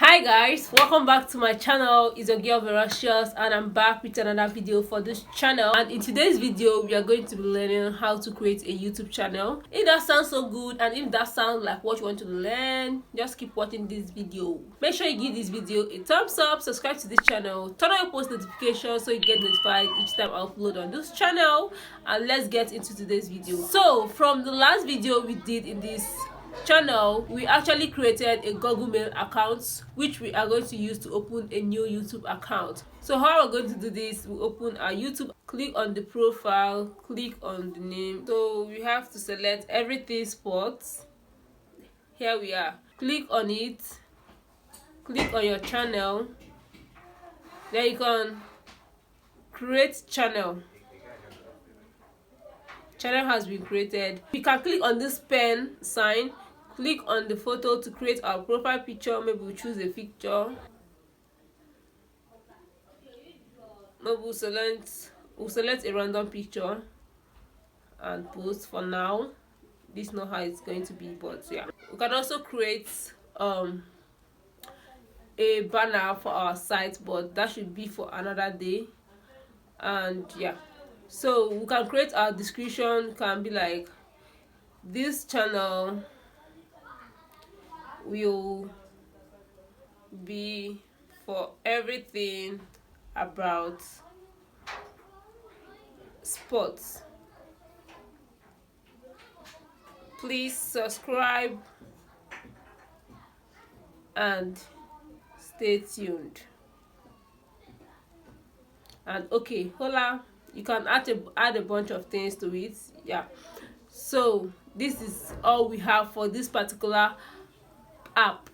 Hi guys, welcome back to my channel. It's your girl Veracious and I'm back with another video for this channel. And in today's video we are going to be learning how to create a YouTube channel. If that sounds so good and if that sounds like what you want to learn, just keep watching this video. Make sure you give this video a thumbs up, subscribe to this channel, turn on your post notifications so you get notified each time I upload on this channel. And let's get into today's video. So from the last video we did in this channel, we actually created a Google Mail account which we are going to use to open a new YouTube account. So how we're going to do this, we open our YouTube, click on the profile, click on the name. So we have to select everything sports. Here we are, click on it, click on your channel, then you can create channel. Channel has been created. You can click on this pen sign, click on the photo to create our profile picture. Maybe we choose a picture. Maybe we'll select a random picture and post. For now, this is not how it's going to be, but yeah, we can also create a banner for our site, but that should be for another day. And yeah, so we can create our description. Can be like, this channel will be for everything about sports. Please subscribe and stay tuned. And okay, hola, you can add a bunch of things to it. Yeah, so this is all we have for this particular app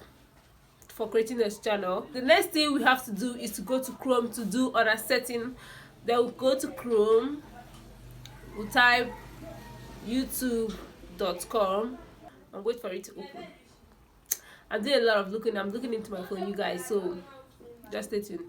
for creating this channel. The next thing we have to do is to go to Chrome to do other setting. Then we'll go to Chrome, we'll type youtube.com and wait for it to open. I'm doing a lot of looking. I'm looking into my phone, you guys, so just stay tuned.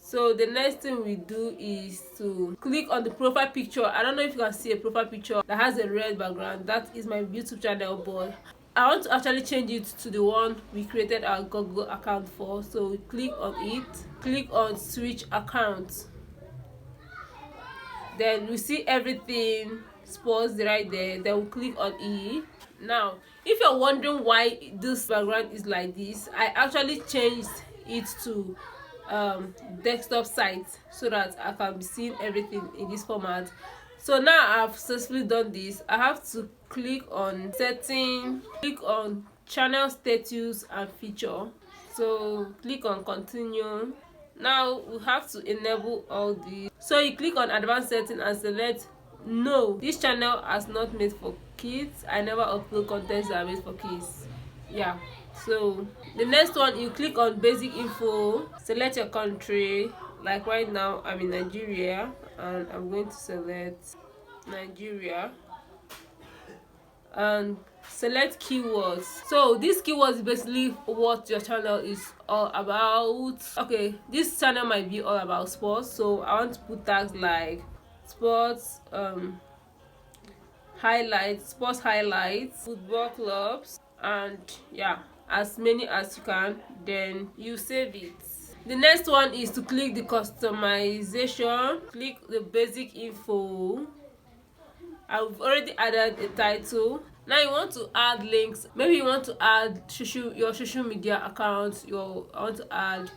So the next thing we do is to click on the profile picture. I don't know if you can see a profile picture that has a red background. That is my YouTube channel, but I want to actually change it to the one we created our Google account for. So we click on it, click on switch account. Then we see everything sports right there. Then we click on E. Now, if you're wondering why this background is like this, I actually changed it to desktop site so that I can be seeing everything in this format. So now I've successfully done this. I have to click on setting, click on channel status and feature. So click on continue. Now we have to enable all these. So you click on advanced setting and select no, this channel is not made for kids. I never upload contents that are made for kids. Yeah, so the next one, you click on basic info, select your country. Like right now I'm in Nigeria and I'm going to select Nigeria and select keywords. So these keywords is basically what your channel is all about. Okay, this channel might be all about sports, so I want to put tags like sports highlights, sports highlights, football clubs, and yeah, as many as you can. Then you save it. The next one is to click the customization, click the basic info. I've already added a title. Now you want to add links. Maybe you want to add your social media account. I want to add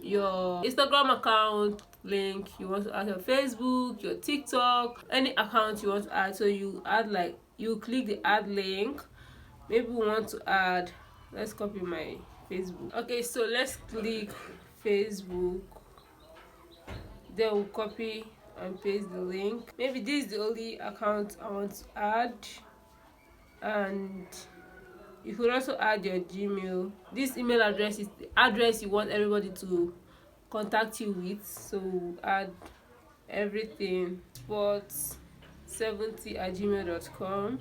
your Instagram account link. You want to add your Facebook, your TikTok, any account you want to add. So you add, like, you click the add link. Maybe we want to add, let's copy my Facebook. Okay, so let's click Facebook, then we'll copy and paste the link. Maybe this is the only account I want to add, and you could also add your Gmail. This email address is the address you want everybody to contact you with. So add everything sports70@gmail.com.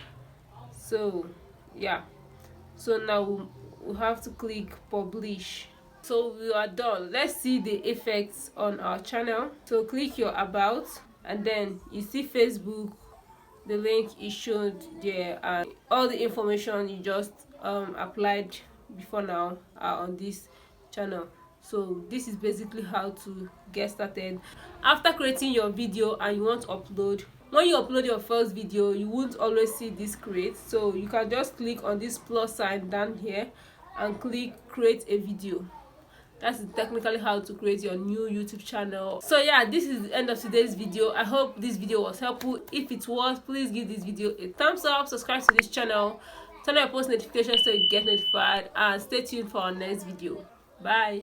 So yeah, so now we have to click publish. So we are done. Let's see the effects on our channel. So click your about and then you see Facebook, the link is shown there, and all the information you just applied before now are on this channel. So this is basically how to get started. After creating your video and you want to upload, when you upload your first video, you won't always see this create, so you can just click on this plus sign down here and click create a video. That's technically how to create your new YouTube channel. So yeah, this is the end of today's video. I hope this video was helpful. If it was, please give this video a thumbs up, subscribe to this channel, turn on your post notifications so you get notified, and stay tuned for our next video. Bye.